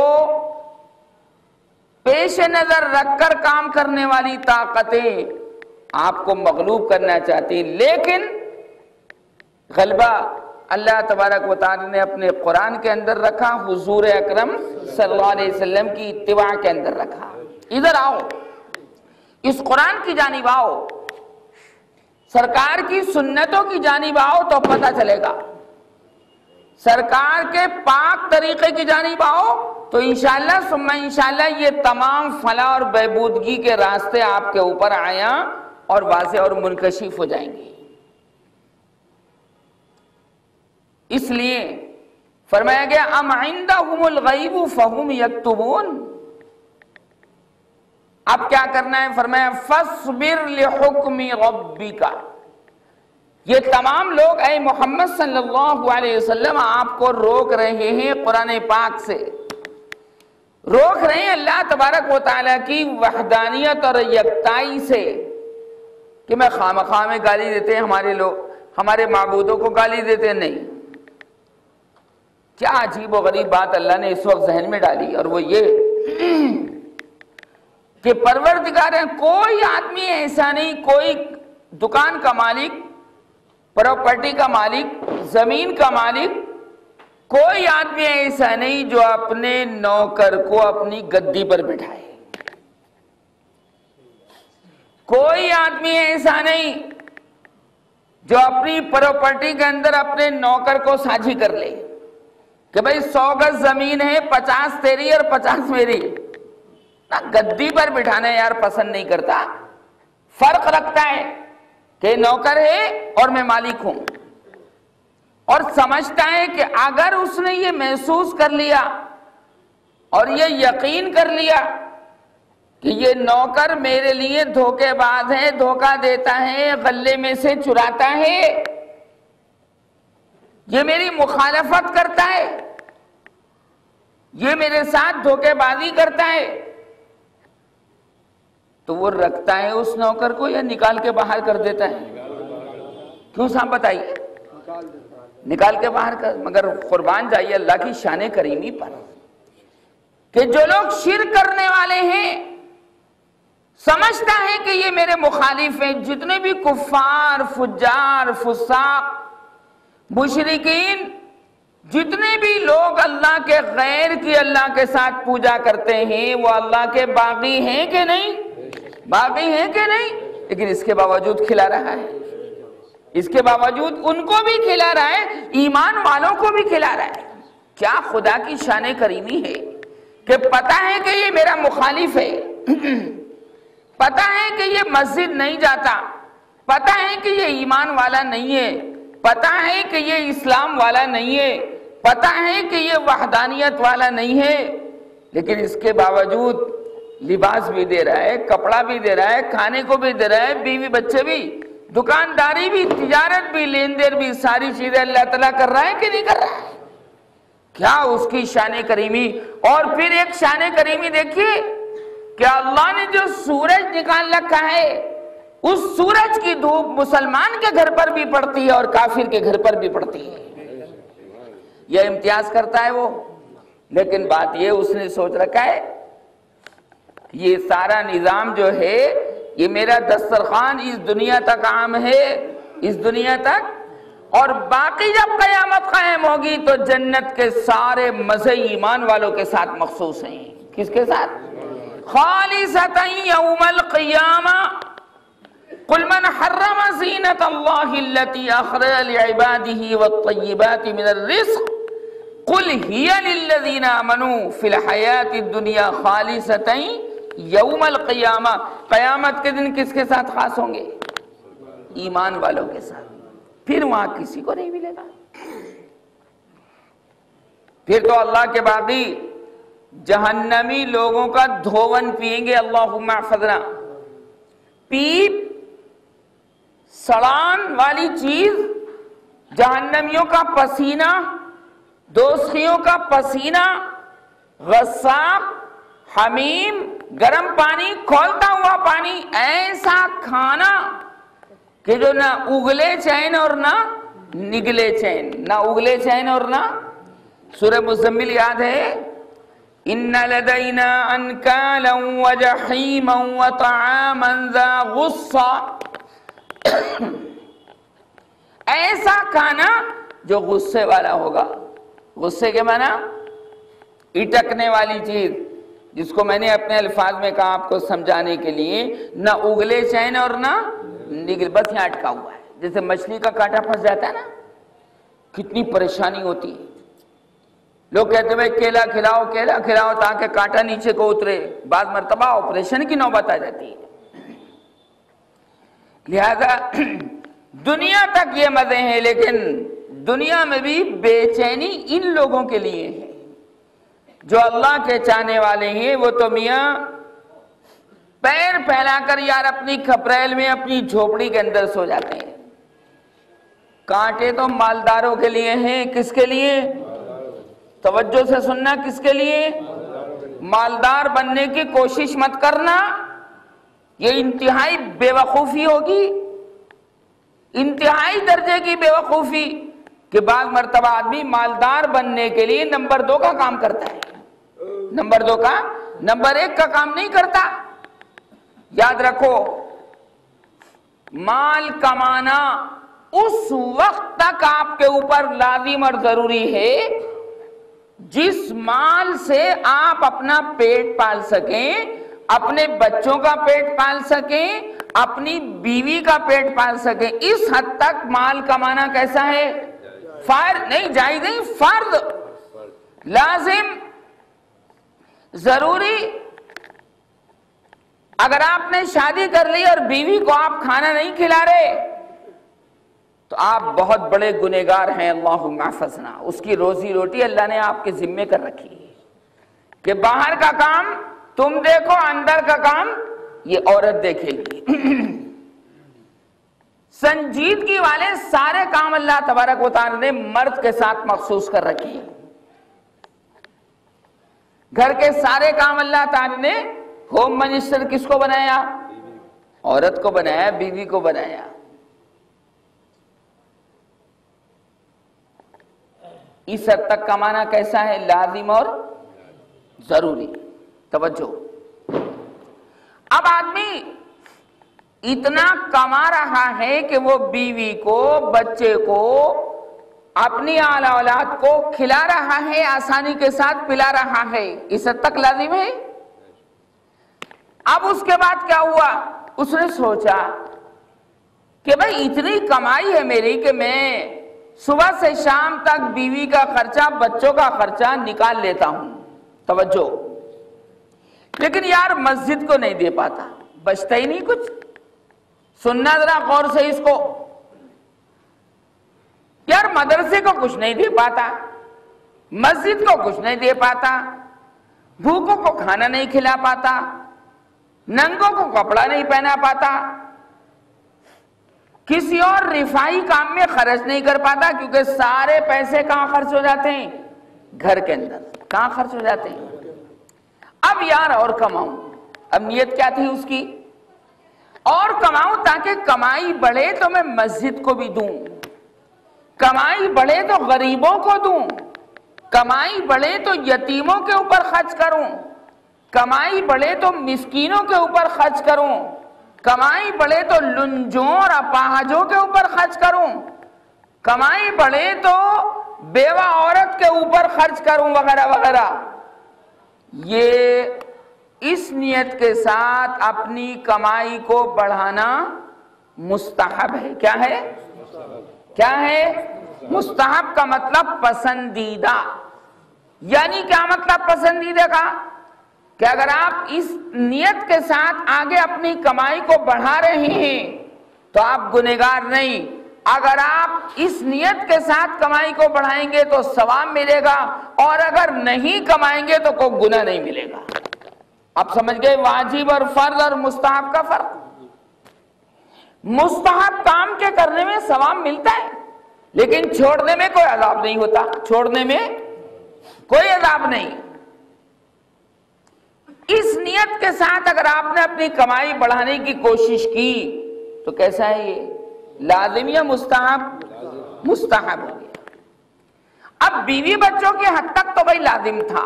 پیش نظر رکھ کر کام کرنے والی طاقتیں آپ کو مغلوب کرنا چاہتی ہیں، لیکن غلبہ اللہ تبارک و تعالی نے اپنے قرآن کے اندر رکھا، حضور اکرم صلی اللہ علیہ وسلم کی اتباع کے اندر رکھا. ادھر آؤ، اس قرآن کی جانب آؤ، سرکار کی سنتوں کی جانب آؤ تو پتہ چلے گا. سرکار کے پاک طریقے کی جانب آؤ تو انشاءاللہ ثم انشاءاللہ یہ تمام فلاح اور بہبودگی کے راستے آپ کے اوپر آیا اور واضح اور منکشف ہو جائیں گے۔ اس لیے فرمایا گیا ام عندهم الغیب فہم یکتبون، اب کیا کرنا ہے؟ فرمایا فاصبر لحکم ربک، یہ تمام لوگ اے محمد صلی اللہ علیہ وسلم آپ کو روک رہے ہیں قرآن پاک سے، روک رہے ہیں اللہ تبارک و تعالیٰ کی وحدانیت اور یکتائی سے، کہ میں خامخواہ میں گالی دیتے ہیں ہمارے لوگ، ہمارے معبودوں کو گالی دیتے نہیں۔ کیا عجیب و غریب بات اللہ نے اس وقت ذہن میں ڈالی، اور وہ یہ کہ پروردگار ہے، کوئی آدمی ایسا نہیں، کوئی دکان کا مالک، پراپرٹی کا مالک، زمین کا مالک، کوئی آدمی ایسا نہیں جو اپنے نوکر کو اپنی گدی پر بٹھائے، کوئی آدمی ایسا نہیں جو اپنی پراپرٹی کے اندر اپنے نوکر کو ساجھی کر لے کہ بھئی 100 گز زمین ہے، 50 تیری اور 50 میری، نہ گدی پر بٹھانا یار پسند نہیں کرتا، فرق رکھتا ہے کہ نوکر ہے اور میں مالک ہوں، اور سمجھتا ہے کہ اگر اس نے یہ محسوس کر لیا اور یہ یقین کر لیا کہ یہ نوکر میرے لیے دھوکے باز ہے، دھوکہ دیتا ہے، غلے میں سے چراتا ہے، یہ میری مخالفت کرتا ہے، یہ میرے ساتھ دھوکے بازی کرتا ہے، تو وہ رکھتا ہے اس نوکر کو یا نکال کے باہر کر دیتا ہے؟ کیوں صاحب بتائیے؟ نکال کے باہر کر، مگر قربان جائیے اللہ کی شان کریمی پر کہ جو لوگ شرک کرنے والے ہیں، سمجھتا ہے کہ یہ میرے مخالف ہیں، جتنے بھی کفار، فجار، فساق، مشرکین، جتنے بھی لوگ اللہ کے غیر کی اللہ کے ساتھ پوجا کرتے ہیں، وہ اللہ کے باغی ہیں کہ نہیں؟ باغی ہیں کہ نہیں؟ لیکن اس کے باوجود کھلا رہا ہے، اس کے باوجود ان کو بھی کھلا رہا ہے، ایمان والوں کو بھی کھلا رہا ہے۔ کیا خدا کی شان کریمی ہے کہ پتہ ہے کہ یہ میرا مخالف ہے، پتہ ہے کہ یہ مسجد نہیں جاتا، پتہ ہے کہ یہ ایمان والا نہیں ہے، پتہ ہے کہ یہ اسلام والا نہیں ہے، پتہ ہے کہ یہ وحدانیت والا نہیں ہے، لیکن اس کے باوجود لباس بھی دے رہا ہے، کپڑا بھی دے رہا ہے، کھانے کو بھی دے رہا ہے، بیوی بچے بھی، دکانداری بھی، تجارت بھی، لین دین بھی، ساری چیزیں اللہ تعالیٰ کر رہا ہے کہ نہیں کر رہا ہے؟ کیا اس کی شان کریمی! اور پھر ایک شان کریمی دیکھیے کہ اللہ نے جو سورج نکال رکھا ہے، اس سورج کی دھوپ مسلمان کے گھر پر بھی پڑتی ہے اور کافر کے گھر پر بھی پڑتی ہے، یہ امتیاز کرتا ہے وہ۔ لیکن بات یہ اس نے سوچ رکھا ہے یہ سارا نظام جو ہے یہ میرا دسترخوان اس دنیا تک عام ہے، اس دنیا تک، اور باقی جب قیامت قائم ہوگی تو جنت کے سارے مزے ایمان والوں کے ساتھ مخصوص ہیں۔ کس کے ساتھ؟ خالصۃ یوم القیامہ قل من حرم زینۃ اللہ التی اخرج لعبادہ والطیبات من الرزق قل ہی للذین آمنوا فی الحیاۃ الدنیا خالصۃ یوم القیامہ، قیامت کے دن کس کے ساتھ خاص ہوں گے؟ ایمان والوں کے ساتھ، پھر وہاں کسی کو نہیں ملے گا، پھر تو اللہ کے باقی جہنمی لوگوں کا دھون پیئیں گے، اللہم احفظنا۔ پیپ، سڑان والی چیز، جہنمیوں کا پسینہ، دوزخیوں کا پسینہ، غساق، حمیم، گرم پانی، کھولتا ہوا پانی، ایسا کھانا کہ جو نہ اگلے چین اور نہ نگلے چین، نہ اگلے چین اور نہ۔ سورہ مزمل یاد ہے؟ ان لدینا انکالا وجحیما وطعاما ذا غصہ، ایسا کھانا جو غصے والا ہوگا۔ غصے کے معنی اٹکنے والی چیز، جس کو میں نے اپنے الفاظ میں کہا آپ کو سمجھانے کے لیے، نہ اگلے چین اور نہ نگل، بس یہاں اٹکا ہوا ہے، جیسے مچھلی کا کانٹا پھنس جاتا ہے نا، کتنی پریشانی ہوتی ہے۔ لوگ کہتے ہیں کیلا کھلاؤ تاکہ کانٹا نیچے کو اترے، بعض مرتبہ آپریشن کی نوبت آ جاتی ہے۔ لہذا دنیا تک یہ مزے ہیں، لیکن دنیا میں بھی بے چینی ان لوگوں کے لیے ہے جو اللہ کے چاہنے والے ہیں۔ وہ تو میاں پیر پھیلا کر یار اپنی کھپریل میں اپنی جھوپڑی کے اندر سو جاتے ہیں۔ کانٹے تو مالداروں کے لیے ہیں، کس کے لیے؟ توجہ سے سننا، کس کے لیے؟ مالدار بننے کی کوشش مت کرنا، یہ انتہائی بے وقوفی ہوگی، انتہائی درجے کی بے وقوفی کہ بعض مرتبہ آدمی مالدار بننے کے لیے نمبر 2 کا کام کرتا ہے، نمبر 1 کا کام نہیں کرتا۔ یاد رکھو، مال کمانا اس وقت تک آپ کے اوپر لازم اور ضروری ہے جس مال سے آپ اپنا پیٹ پال سکیں، اپنے بچوں کا پیٹ پال سکیں، اپنی بیوی کا پیٹ پال سکیں۔ اس حد تک مال کمانا کیسا ہے؟ فرض نہیں، جائز نہیں، فرض، لازم، ضروری۔ اگر آپ نے شادی کر لی اور بیوی کو آپ کھانا نہیں کھلا رہے تو آپ بہت بڑے گنہگار ہیں، اللہم احفظنا۔ اس کی روزی روٹی اللہ نے آپ کے ذمے کر رکھی ہے کہ باہر کا کام تم دیکھو، اندر کا کام یہ عورت دیکھے گی۔ سنجیدگی والے سارے کام اللہ تبارک و تعالی نے مرد کے ساتھ مخصوص کر رکھے ہیں۔ گھر کے سارے کام اللہ تعالی نے، ہوم منسٹر کس کو بنایا؟ عورت کو بنایا، بیوی کو بنایا۔ اس حد تک کمانا کیسا ہے؟ لازم اور ضروری۔ توجہ، اب آدمی اتنا کما رہا ہے کہ وہ بیوی کو، بچے کو، اپنی اعلی اولاد کو کھلا رہا ہے، آسانی کے ساتھ پلا رہا ہے، اس حد تک لازم ہے۔ اب اس کے بعد کیا ہوا؟ اس نے سوچا کہ بھئی اتنی کمائی ہے میری کہ میں صبح سے شام تک بیوی کا خرچہ، بچوں کا خرچہ نکال لیتا ہوں۔ توجہ، لیکن یار مسجد کو نہیں دے پاتا، بچتا ہی نہیں کچھ۔ سننا ذرا غور سے اس کو، یار مدرسے کو کچھ نہیں دے پاتا، مسجد کو کچھ نہیں دے پاتا، بھوکوں کو کھانا نہیں کھلا پاتا، ننگوں کو کپڑا نہیں پہنا پاتا، کسی اور رفاہی کام میں خرچ نہیں کر پاتا، کیونکہ سارے پیسے کہاں خرچ ہو جاتے ہیں؟ گھر کے اندر۔ کہاں خرچ ہو جاتے ہیں؟ اب یار اور کماؤں۔ اب نیت کیا تھی اس کی؟ اور کماؤں تاکہ کمائی بڑھے تو میں مسجد کو بھی دوں، کمائی بڑھے تو غریبوں کو دوں، کمائی بڑھے تو یتیموں کے اوپر خرچ کروں، کمائی بڑھے تو مسکینوں کے اوپر خرچ کروں، کمائی بڑھے تو لنجوں اور اپاہجوں کے اوپر خرچ کروں، کمائی بڑھے تو بیوہ عورت کے اوپر خرچ کروں، وغیرہ وغیرہ۔ یہ اس نیت کے ساتھ اپنی کمائی کو بڑھانا مستحب ہے۔ کیا ہے؟ کیا ہے؟ مستحب کا مطلب پسندیدہ۔ یعنی کیا مطلب پسندیدہ کا؟ کہ اگر آپ اس نیت کے ساتھ آگے اپنی کمائی کو بڑھا رہے ہیں تو آپ گنہگار نہیں۔ اگر آپ اس نیت کے ساتھ کمائی کو بڑھائیں گے تو ثواب ملے گا، اور اگر نہیں کمائیں گے تو کوئی گناہ نہیں ملے گا۔ آپ سمجھ گئے واجب اور فرض اور مستحب کا فرق؟ مستحب کام کے کرنے میں ثواب ملتا ہے، لیکن چھوڑنے میں کوئی عذاب نہیں ہوتا، چھوڑنے میں کوئی عذاب نہیں۔ اس نیت کے ساتھ اگر آپ نے اپنی کمائی بڑھانے کی کوشش کی تو کیسا ہے یہ؟ لازم یا مستحب؟ مستحب ہو گیا۔ اب بیوی بچوں کے حد تک تو بھائی لازم تھا،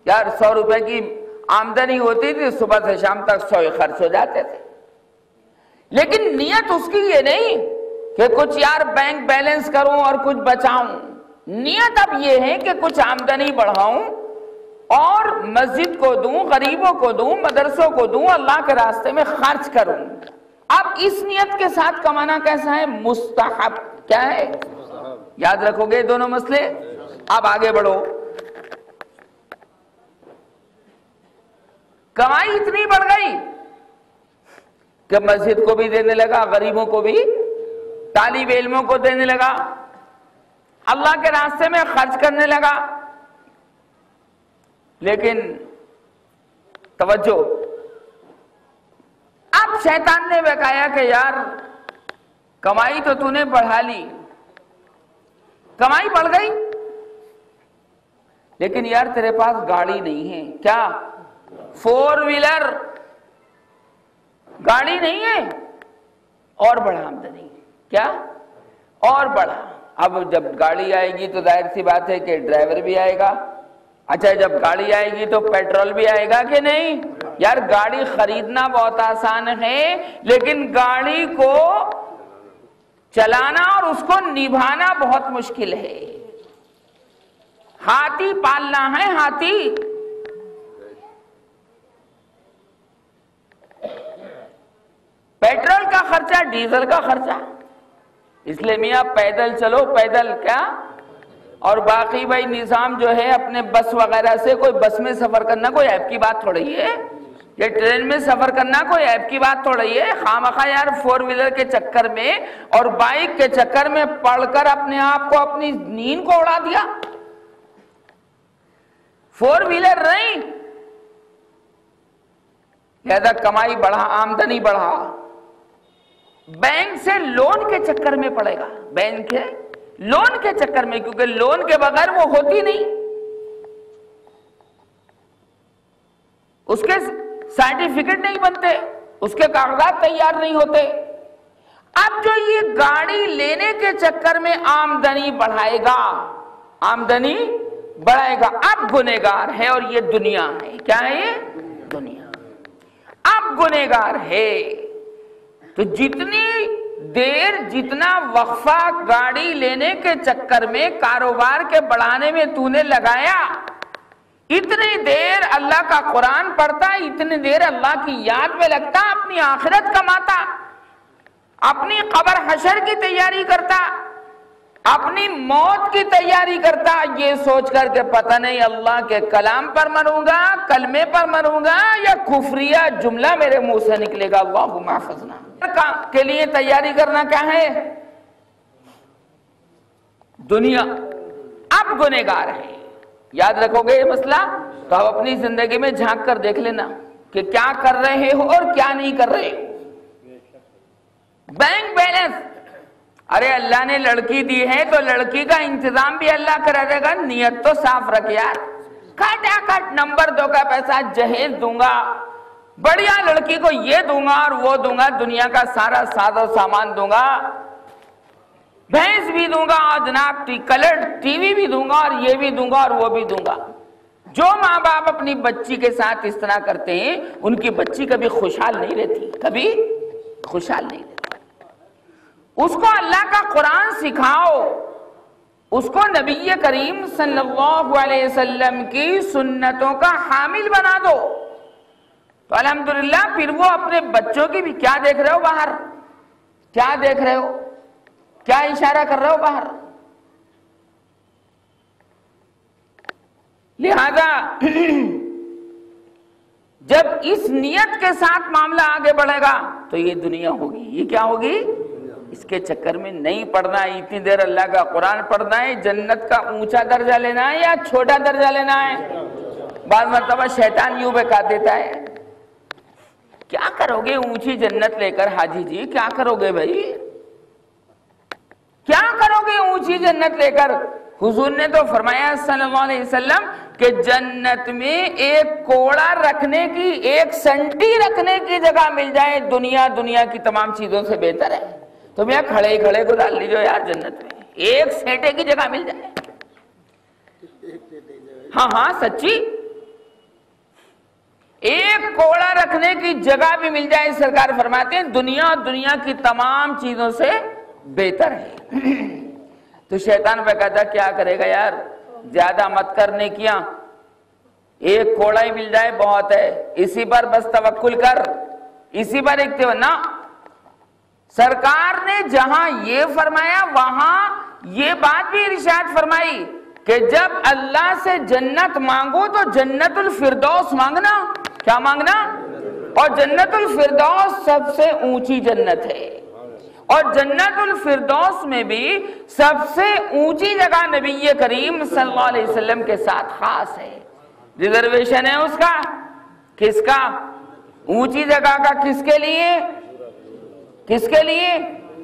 یار 100 روپے کی آمدنی ہوتی تھی، صبح سے شام تک 100 ہی خرچ ہو جاتے تھے، لیکن نیت اس کی یہ نہیں کہ کچھ یار بینک بیلنس کروں اور کچھ بچاؤں۔ نیت اب یہ ہے کہ کچھ آمدنی بڑھاؤں اور مسجد کو دوں، غریبوں کو دوں، مدرسوں کو دوں، اللہ کے راستے میں خرچ کروں۔ اب اس نیت کے ساتھ کمانا کیسا ہے؟ مستحب۔ کیا ہے؟ یاد رکھو گے دونوں مسئلے۔ اب آگے بڑھو۔ کمائی اتنی بڑھ گئی کہ مسجد کو بھی دینے لگا، غریبوں کو بھی، طالب علموں کو دینے لگا، اللہ کے راستے میں خرچ کرنے لگا۔ لیکن توجہ، اب شیطان نے بتایا کہ یار کمائی تو نے بڑھا لی، کمائی بڑھ گئی، لیکن یار تیرے پاس گاڑی نہیں ہے، کیا؟ 4 ویلر گاڑی نہیں ہے، اور بڑھا آمدنی، کیا؟ اور بڑھا۔ اب جب گاڑی آئے گی تو ظاہر سی بات ہے کہ ڈرائیور بھی آئے گا، اچھا جب گاڑی آئے گی تو پیٹرول بھی آئے گا کہ نہیں؟ یار گاڑی خریدنا بہت آسان ہے، لیکن گاڑی کو چلانا اور اس کو نبھانا بہت مشکل ہے۔ ہاتھی پالنا ہے، ہاتھی، پیٹرول کا خرچہ، ڈیزل کا خرچہ، اس لیے میاں پیدل چلو، پیدل کیا، اور باقی بھائی نظام جو ہے اپنے بس وغیرہ سے، کوئی بس میں سفر کرنا کوئی عیب کی بات تھوڑی ہے، یہ ٹرین میں سفر کرنا کوئی عیب کی بات تھوڑی ہے۔ خامخواہ یار 4 ویلر کے چکر میں اور بائک کے چکر میں پڑھ کر اپنے آپ کو، اپنی نیند کو اڑا دیا۔ 4 ویلر نہیں، لہذا کمائی بڑھا، آمدنی بڑھا، بینک سے لون کے چکر میں پڑے گا، بینک کے لون کے چکر میں، کیونکہ لون کے بغیر وہ ہوتی نہیں، اس کے سرٹیفکیٹ نہیں بنتے، اس کے کاغذات تیار نہیں ہوتے۔ اب جو یہ گاڑی لینے کے چکر میں آمدنی بڑھائے گا، آمدنی بڑھائے گا، اب گنہگار ہے، اور یہ دنیا ہے، کیا ہے یہ؟ دنیا، اب گنہگار ہے۔ تو جتنی دیر، جتنا وقفہ گاڑی لینے کے چکر میں، کاروبار کے بڑھانے میں تو نے لگایا، اتنی دیر اللہ کا قرآن پڑھتا، اتنی دیر اللہ کی یاد میں لگتا، اپنی آخرت کماتا، اپنی قبر حشر کی تیاری کرتا، اپنی موت کی تیاری کرتا، یہ سوچ کر کہ پتہ نہیں اللہ کے کلام پر مروں گا، کلمے پر مروں گا، یا کفریہ جملہ میرے منہ سے نکلے گا، اللہم احفظنا کے لیے تیاری کرنا کیا ہے؟ دنیا۔ اب گنہگار ہے، یاد رکھو گے یہ مسئلہ تو آپ اپنی زندگی میں جھانک کر دیکھ لینا کہ کیا کر رہے ہو اور کیا نہیں کر رہے ہو۔ بینک بیلنس، ارے اللہ نے لڑکی دی ہے تو لڑکی کا انتظام بھی اللہ کرا دے گا، نیت تو صاف رکھ یار، کھٹا کھٹ نمبر 2 کا پیسہ جہیز دوں گا، بڑھیا لڑکی کو یہ دوں گا اور وہ دوں گا، دنیا کا سارا ساز و سامان دوں گا، بھینس بھی دوں گا، اور جناب کلر ٹی وی بھی دوں گا، اور یہ بھی دوں گا اور وہ بھی دوں گا۔ جو ماں باپ اپنی بچی کے ساتھ اس طرح کرتے ہیں، ان کی بچی کبھی خوشحال نہیں رہتی، کبھی خوشحال نہیں رہتی۔ اس کو اللہ کا قرآن سکھاؤ، اس کو نبی کریم صلی اللہ علیہ وسلم کی سنتوں کا حامل بنا دو، تو الحمدللہ پھر وہ اپنے بچوں کی بھی، کیا دیکھ رہے ہو باہر؟ کیا دیکھ رہے ہو؟ کیا اشارہ کر رہے ہو باہر؟ لہذا جب اس نیت کے ساتھ معاملہ آگے بڑھے گا تو یہ دنیا ہوگی، یہ کیا ہوگی؟ اس کے چکر میں نہیں پڑھنا ہے، اتنی دیر اللہ کا قرآن پڑھنا ہے، جنت کا اونچا درجہ لینا ہے یا چھوٹا درجہ لینا ہے؟ بعض مرتبہ شیطان یوں بہکا دیتا ہے، کیا کرو گے اونچی جنت لے کر حاجی جی، کیا کرو گے بھائی، کیا کرو گے اونچی جنت لے کر؟ حضور نے تو فرمایا صلی اللہ علیہ وسلم کہ جنت میں ایک کوڑا رکھنے کی، 1 سنٹی رکھنے کی جگہ مل جائے، دنیا کی تمام چیزوں سے بہتر ہے۔ تو میں کھڑے کھڑے کو ڈال لیجو یار جنت میں، 1 سینٹے کی جگہ مل جائے، ہاں سچی، 1 کوڑا رکھنے کی جگہ بھی مل جائے، سرکار فرماتے ہیں دنیا کی تمام چیزوں سے بہتر ہے۔ تو شیطان پہ کہتا کیا کرے گا یار، زیادہ مت کرنے کیا، 1 کوڑا ہی مل جائے بہت ہے، اسی پر بس توکل کر، اسی پر اکتفا نہ۔ سرکار نے جہاں یہ فرمایا وہاں یہ بات بھی ارشاد فرمائی کہ جب اللہ سے جنت مانگو تو جنت الفردوس مانگنا، کیا مانگنا؟ اور جنت الفردوس سب سے اونچی جنت ہے، اور جنت الفردوس میں بھی سب سے اونچی جگہ نبی کریم صلی اللہ علیہ وسلم کے ساتھ خاص ہے، ریزرویشن ہے اس کا، کس کا؟ اونچی جگہ کا، کس کے لیے؟ کس کے لیے؟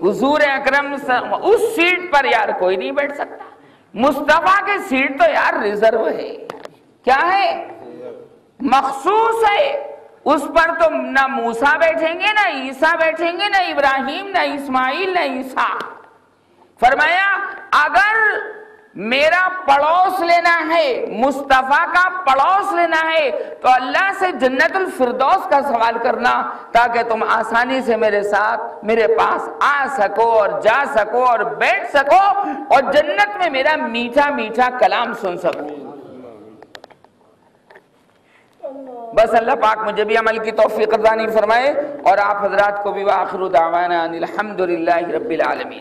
حضور اکرم اس سیٹ پر یار کوئی نہیں بیٹھ سکتا، مصطفیٰ کی سیٹ تو یار ریزرو ہے، کیا ہے؟ مخصوص ہے، اس پر تو نہ موسیٰ بیٹھیں گے، نہ عیسیٰ بیٹھیں گے، نہ ابراہیم، نہ اسماعیل، نہ عیسیٰ۔ فرمایا اگر میرا پڑوس لینا ہے، مصطفیٰ کا پڑوس لینا ہے، تو اللہ سے جنت الفردوس کا سوال کرنا، تاکہ تم آسانی سے میرے ساتھ میرے پاس آ سکو اور جا سکو اور بیٹھ سکو اور جنت میں میرا میٹھا میٹھا کلام سن سکو۔ بس اللہ پاک مجھے بھی عمل کی توفیق عطا فرمائے اور آپ حضرات کو بھی۔ وآخر دعوانا ان الحمد للہ رب العالمین۔